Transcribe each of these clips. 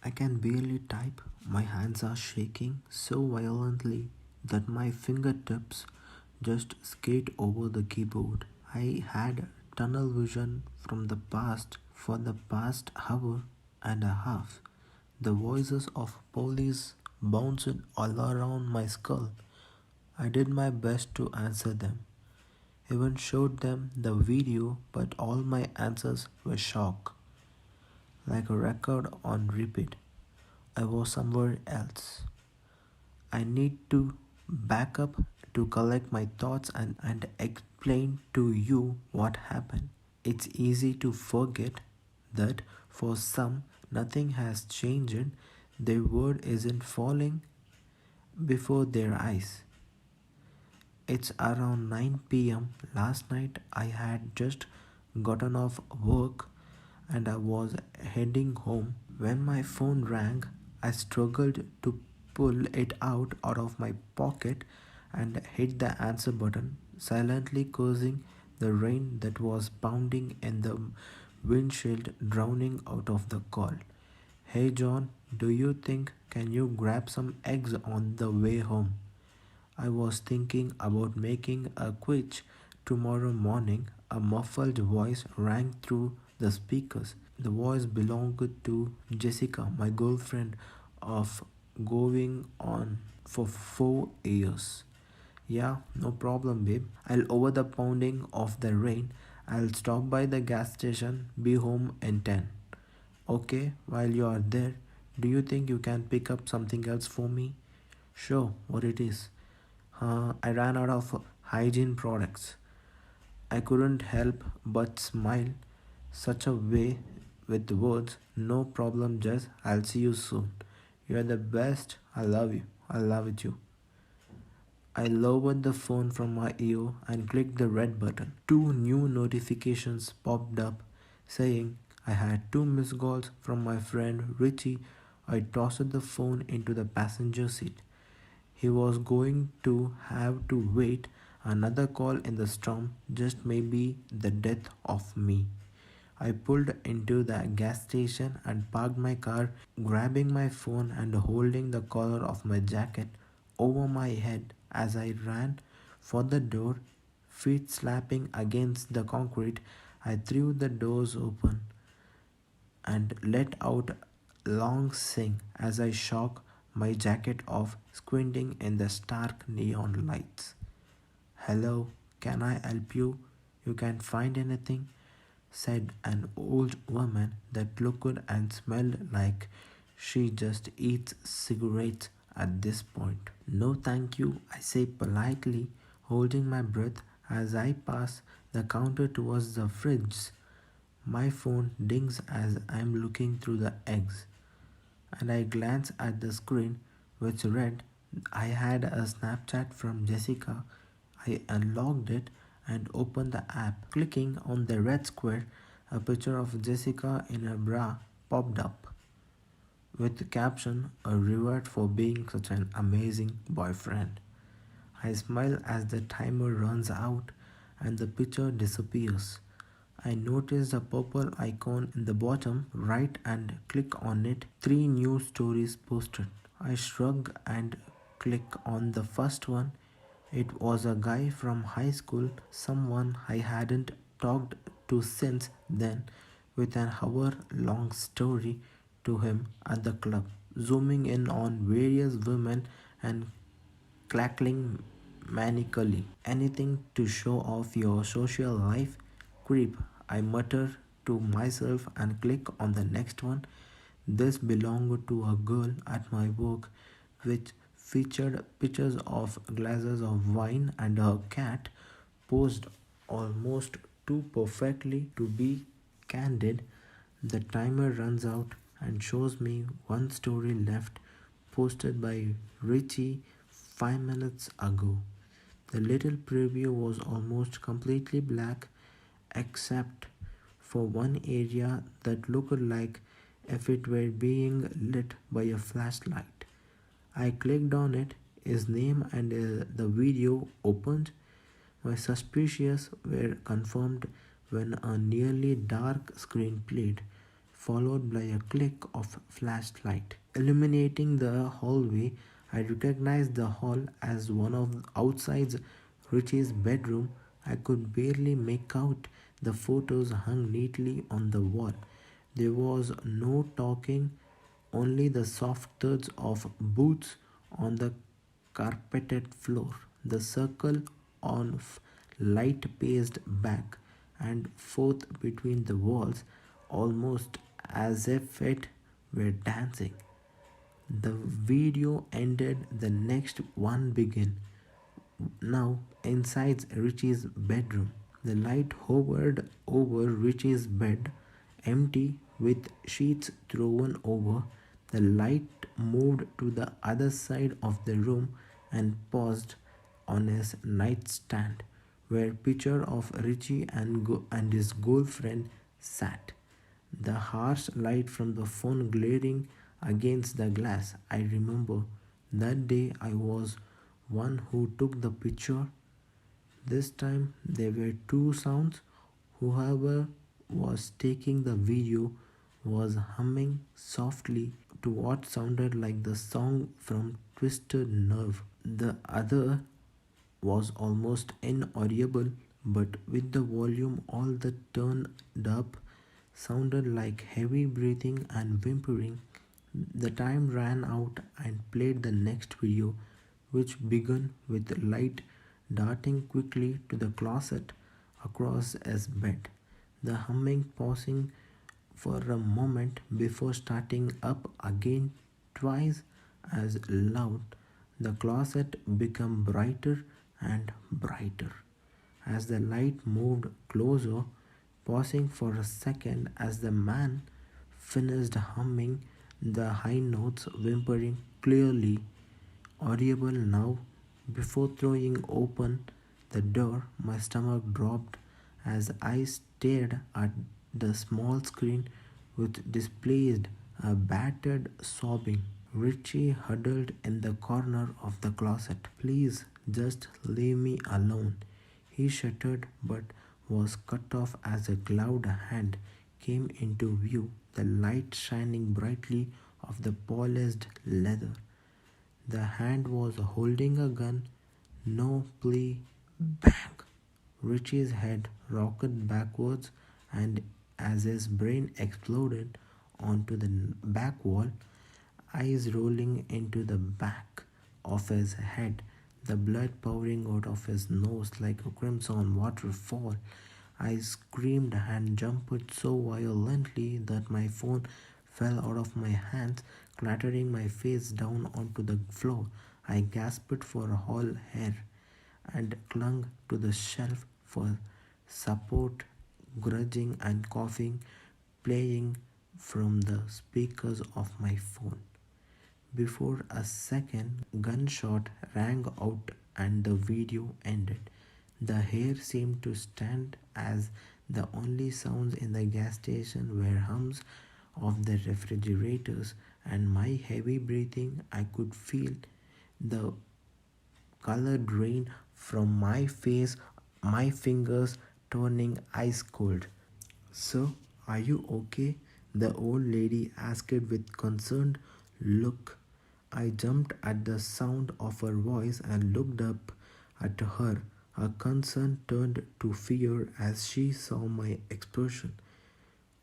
I can barely type. My hands are shaking so violently that my fingertips just skate over the keyboard. I had tunnel vision from the past for the past hour and a half. The voices of police bounced all around my skull. I did my best to answer them. Even showed them the video, but all my answers were shock, like a record on repeat. I was somewhere else. I need to back up to collect my thoughts and explain to you what happened. It's easy to forget that for some, nothing has changed. Their word isn't falling before their eyes. It's around 9 p.m. Last night I had just gotten off work and I was heading home when my phone rang. I struggled to pull it out of my pocket and hit the answer button, silently cursing the rain that was pounding in the windshield, drowning out of the call. Hey John, do you think can you grab some eggs on the way home? I was thinking about making a quiz tomorrow morning. A muffled voice rang through the speakers. The voice belonged to Jessica, my girlfriend of going on for 4 years. Yeah, no problem, babe. I'll over the pounding of the rain. I'll stop by the gas station, be home in 10. Okay, while you are there, do you think you can pick up something else for me? Sure, what it is? I ran out of hygiene products. I couldn't help but smile, such a way with words. No problem, Jess. I'll see you soon. You're the best. I love you. I love it you. I lowered the phone from my ear and clicked the red button. Two new notifications popped up saying I had two missed calls from my friend Richie. I tossed the phone into the passenger seat. He was going to have to wait another call in the storm, just maybe the death of me. I pulled into the gas station and parked my car, grabbing my phone and holding the collar of my jacket over my head as I ran for the door, feet slapping against the concrete. I threw the doors open and let out a long sing as I shook my jacket off, squinting in the stark neon lights. Hello, can I help you? You can't find anything? Said an old woman that looked and smelled like she just eats cigarettes at this point. No, thank you, I say politely, holding my breath as I pass the counter towards the fridge. My phone dings as I'm looking through the eggs, and I glance at the screen which read I had a Snapchat from Jessica. I unlocked it and opened the app. Clicking on the red square, a picture of Jessica in a bra popped up with the caption, a reward for being such an amazing boyfriend. I smile as the timer runs out and the picture disappears. I notice the purple icon in the bottom right and click on it. Three new stories posted. I shrug and click on the first one. It was a guy from high school, someone I hadn't talked to since then, with an hour long story to him at the club, zooming in on various women and cackling manically. Anything to show off your social life? Creep, I mutter to myself and click on the next one. This belonged to a girl at my work, which featured pictures of glasses of wine and her cat, posed almost too perfectly to be candid. The timer runs out and shows me one story left, posted by Richie 5 minutes ago. The little preview was almost completely black except for one area that looked like if it were being lit by a flashlight. I clicked on it, his name and the video opened. My suspicions were confirmed when a nearly dark screen played. followed by a click of flashlight. Illuminating the hallway, I recognized the hall as one of outside Richie's bedroom. I could barely make out the photos hung neatly on the wall. There was no talking, only the soft thuds of boots on the carpeted floor. The circle of light paced back and forth between the walls, almost as if it were dancing. The video ended, the next one began. Now, inside Richie's bedroom, the light hovered over Richie's bed, empty with sheets thrown over. The light moved to the other side of the room and paused on his nightstand, where picture of Richie and his girlfriend sat. The harsh light from the phone glaring against the glass. I remember that day I was one who took the picture. This time there were two sounds. Whoever was taking the video was humming softly to what sounded like the song from Twisted Nerve. The other was almost inaudible, but with the volume all the turned up, sounded like heavy breathing and whimpering. The time ran out and played the next video, which began with light darting quickly to the closet across his bed, the humming pausing for a moment before starting up again twice as loud. The closet became brighter and brighter as the light moved closer, pausing for a second as the man finished humming the high notes, whimpering clearly audible now. Before throwing open the door, my stomach dropped as I stared at the small screen which displayed a battered sobbing Richie huddled in the corner of the closet. Please, just leave me alone. He shuddered but was cut off as a gloved hand came into view, the light shining brightly off the polished leather. The hand was holding a gun. No plea. Bang! Richie's head rocked backwards, and as his brain exploded onto the back wall, eyes rolling into the back of his head, the blood pouring out of his nose like a crimson waterfall. I screamed and jumped so violently that my phone fell out of my hands, clattering my face down onto the floor. I gasped for all air and clung to the shelf for support, grudging and coughing, playing from the speakers of my phone. Before a second gunshot rang out and the video ended. The hair seemed to stand as the only sounds in the gas station were hums of the refrigerators and my heavy breathing. I could feel the color drain from my face, my fingers turning ice cold. "Sir, are you okay?" the old lady asked with concerned look. I jumped at the sound of her voice and looked up at her. Her concern turned to fear as she saw my expression.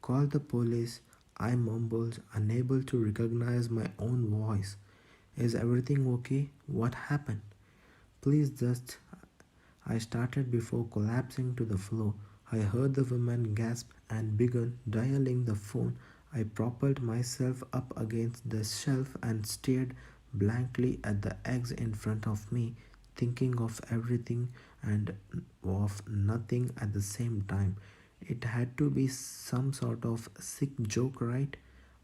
"Call the police," I mumbled, unable to recognize my own voice. "Is everything okay? What happened?" "Please just—" I started before collapsing to the floor. I heard the woman gasp and began dialing the phone. I propelled myself up against the shelf and stared blankly at the eggs in front of me, thinking of everything and of nothing at the same time. It had to be some sort of sick joke, right?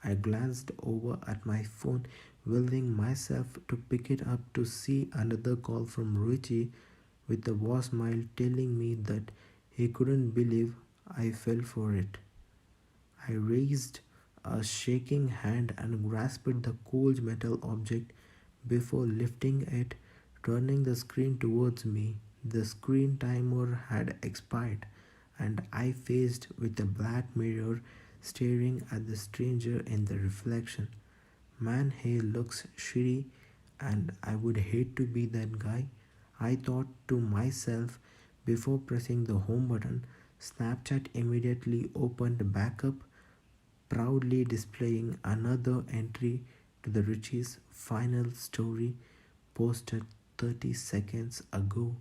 I glanced over at my phone, willing myself to pick it up to see another call from Richie with a was smile telling me that he couldn't believe I fell for it. I raised a shaking hand and grasped the cold metal object before lifting it, turning the screen towards me. The screen timer had expired, and I faced with a black mirror staring at the stranger in the reflection. Man, he looks shitty, and I would hate to be that guy. I thought to myself before pressing the home button. Snapchat immediately opened back up, proudly displaying another entry to the Richie's final story posted 30 seconds ago.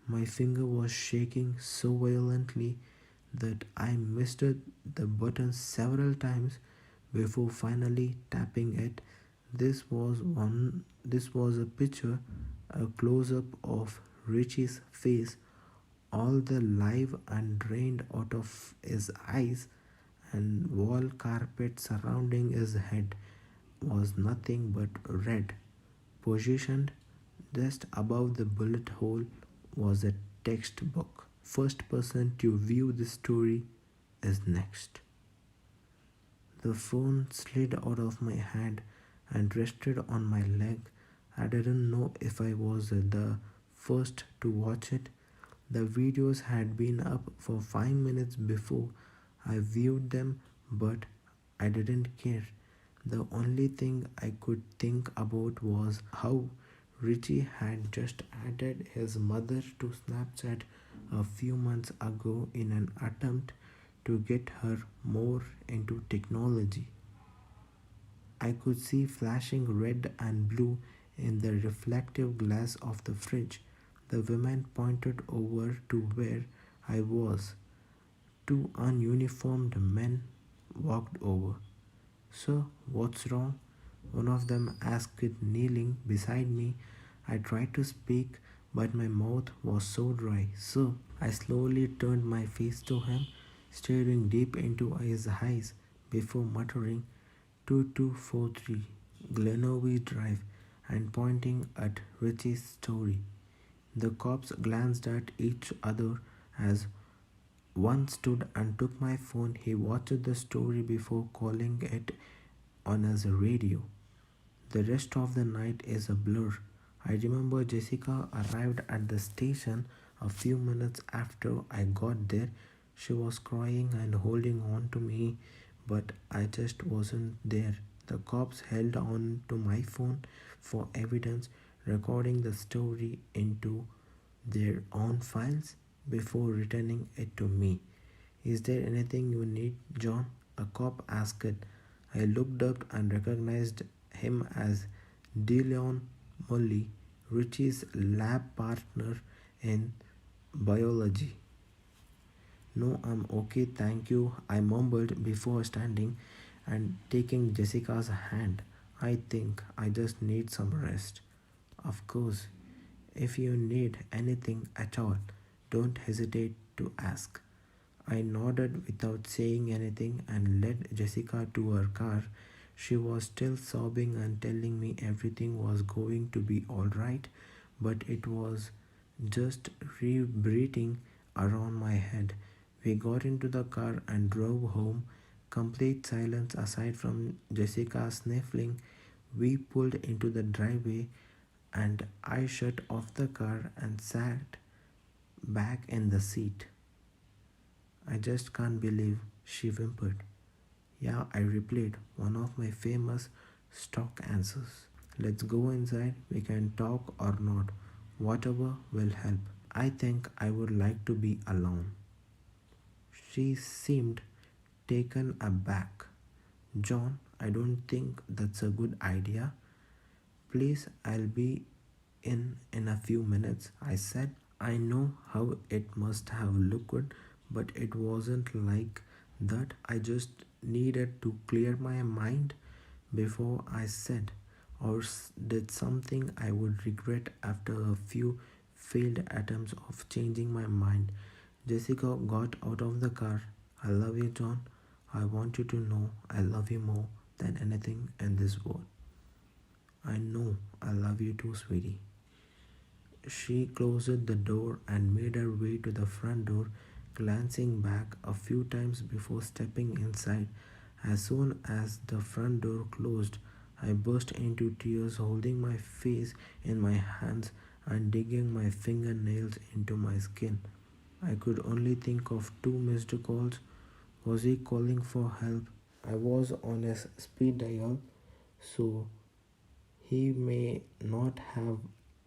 My finger was shaking so violently that I missed the button several times before finally tapping it. This was a picture, a close up of Richie's face, all the life and drained out of his eyes, and wall carpet surrounding his head was nothing but red. Positioned just above the bullet hole was a textbook. First person to view the story is next. The phone slid out of my hand and rested on my leg. I didn't know if I was the first to watch it. The videos had been up for 5 minutes before I viewed them, but I didn't care. The only thing I could think about was how Richie had just added his mother to Snapchat a few months ago in an attempt to get her more into technology. I could see flashing red and blue in the reflective glass of the fridge. The woman pointed over to where I was. Two ununiformed men walked over. "Sir, what's wrong?" one of them asked, kneeling beside me. I tried to speak, but my mouth was so dry. "Sir," I slowly turned my face to him, staring deep into his eyes before muttering 2243 Glenovee Drive and pointing at Richie's story. The cops glanced at each other as one stood and took my phone. He watched the story before calling it on his radio. The rest of the night is a blur. I remember Jessica arrived at the station a few minutes after I got there. She was crying and holding on to me, but I just wasn't there. The cops held on to my phone for evidence, recording the story into their own files before returning it to me. "Is there anything you need, John?" a cop asked. I looked up and recognized him as DeLeon Mully, Richie's lab partner in biology. "No, I'm okay, thank you," I mumbled before standing and taking Jessica's hand. "I think I just need some rest." "Of course, if you need anything at all, don't hesitate to ask." I nodded without saying anything and led Jessica to her car. She was still sobbing and telling me everything was going to be alright, but it was just reverberating around my head. We got into the car and drove home. Complete silence aside from Jessica sniffling. We pulled into the driveway and I shut off the car and sat back in the seat. "I just can't believe," she whimpered. "Yeah," I replied, one of my famous stock answers. "Let's go inside. We can talk or not. Whatever will help." "I think I would like to be alone." She seemed taken aback. "John, I don't think that's a good idea." "Please, I'll be in a few minutes," I said. I know how it must have looked, but it wasn't like that. I just needed to clear my mind before I said or did something I would regret after a few failed attempts of changing my mind. Jessica got out of the car. "I love you, John. I want you to know I love you more than anything in this world." "I know I love you too, sweetie." She closed the door and made her way to the front door, glancing back a few times before stepping inside. As soon as the front door closed, I burst into tears, holding my face in my hands and digging my fingernails into my skin. I could only think of two missed calls, Was he calling for help? I was on a speed dial, so he may not have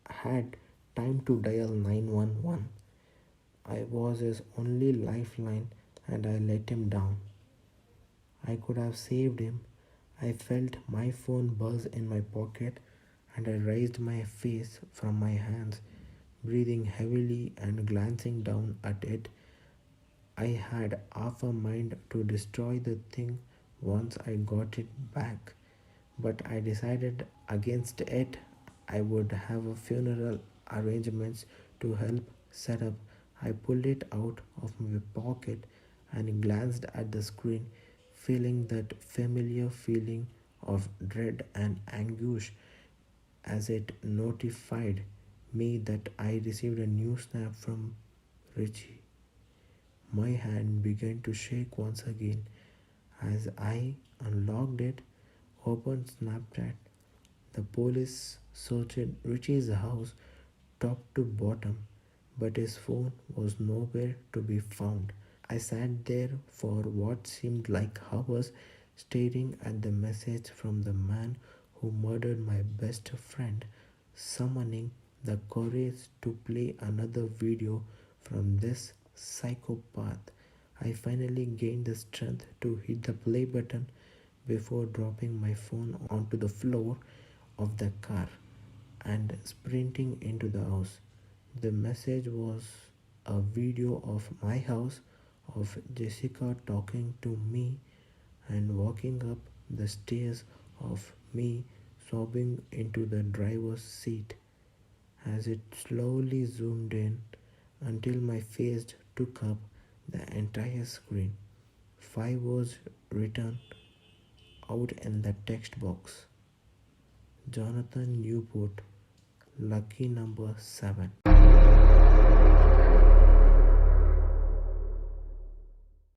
had time to dial 911. I was his only lifeline and I let him down. I could have saved him. I felt my phone buzz in my pocket and I raised my face from my hands, breathing heavily and glancing down at it. I had half a mind to destroy the thing once I got it back, but I decided against it. I would have a funeral arrangements to help set up. I pulled it out of my pocket and glanced at the screen, feeling that familiar feeling of dread and anguish as it notified me that I received a new snap from Richie. My hand began to shake once again as I unlocked it, opened Snapchat. The police searched Richie's house top to bottom, but his phone was nowhere to be found. I sat there for what seemed like hours, staring at the message from the man who murdered my best friend, summoning the courage to play another video from this psychopath. I finally gained the strength to hit the play button before dropping my phone onto the floor of the car and sprinting into the house. The message was a video of my house, of Jessica talking to me and walking up the stairs, of me sobbing into the driver's seat as it slowly zoomed in until my face took up the entire screen. 5 words written out in the text box: Jonathan Newport, lucky number 7.